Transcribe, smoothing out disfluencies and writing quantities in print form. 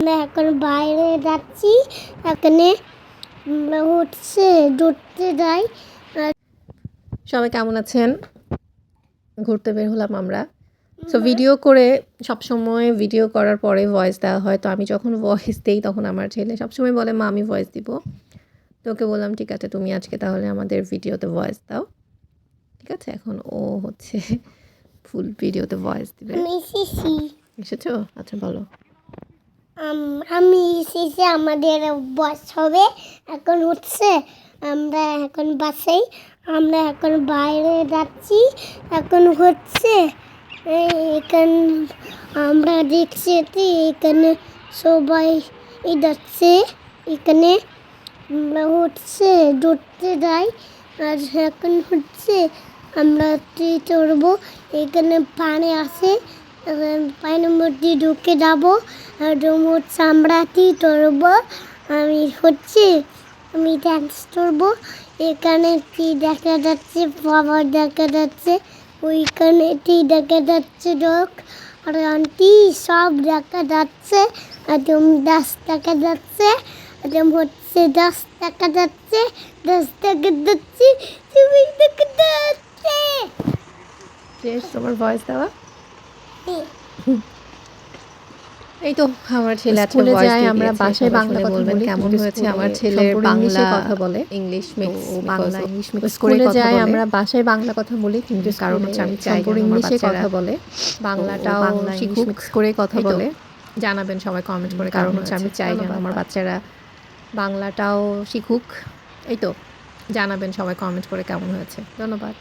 আমরা এখন বাইরে যাচ্ছি, এখানে হচ্ছে ঘুরতে যাই। সবাই কেমন আছেন? ঘুরতে বের হলাম আমরা। সো ভিডিও করে সবসময় ভিডিও করার পরে ভয়েস দেওয়া হয়। তো আমি যখন ভয়েস দেই তখন আমার ছেলে সবসময় বলে, মা আমি ভয়েস দিব। তো ওকে বললাম ঠিক আছে তুমি আজকে তাহলে আমাদের ভিডিওতে ভয়েস দাও। ঠিক আছে, এখন ও হচ্ছে ফুল ভিডিওতে ভয়েস দিবে। আমি এসেছি। এসেছো? আচ্ছা বলো। আমি এসেছি, আমাদের বয়স হবে। এখন হচ্ছে আমরা এখন বাসাই, আমরা এখন বাইরে যাচ্ছি। এখন হচ্ছে এখানে আমরা দেখছি এখানে সবাই যাচ্ছে। এখানে আমরা হচ্ছে ঘুরতে যাই। আর এখন হচ্ছে আমরা চড়বো, এখানে পানি আছে, পানির মধ্যে ঢুকে যাবো। আর হচ্ছে আমরা চড়বো। আমি ডান্স করবো। এখানে কি দেখা যাচ্ছে, বাবা দেখা যাচ্ছে, ওইখানে দেখা যাচ্ছে লোক আর আন্টি সব দেখা যাচ্ছে। একদম দাস দেখা যাচ্ছে, একদম হচ্ছে দাস দেখা যাচ্ছে, দাস দেখা যাচ্ছে, তুমি দেখা যাচ্ছে। শেষ তোমার ভয়েস দেওয়া? এই তো আমার ছেলে আজকে স্কুলে ভয়েস যাই, দিয়ে আমরা দিয়েছে। বাসায় সবাই বাংলা শুনে কথা বলবেন বলি, কেমন কিন্তু হয়েছে। স্কুলে আমার ছেলের সম্পূর্ণ ইংলিশে বাংলা কথা বলে। English mix, Bangla English mix করে স্কুলে কথা যাই বলে। আমরা বাসায় বাংলা কথা বলি, কিন্তু কারণ কারণ হচ্ছে হচ্ছে আমি আমি চাই সম্পূর্ণ যেন আমার ইংলিশে বাচ্চারা কথা বলে, বাংলাটাও বাংলা ইংলিশ শিখুক। মিক্স করে কথা এই তো, বলে। জানাবেন সবাই কমেন্ট করে কারণ কারণ হচ্ছে হচ্ছে আমি চাই যেন আমার বাচ্চারা বাংলাটাও শিখুক। এই তো, জানাবেন সবাই কমেন্ট করে কেমন হয়েছে। ধন্যবাদ।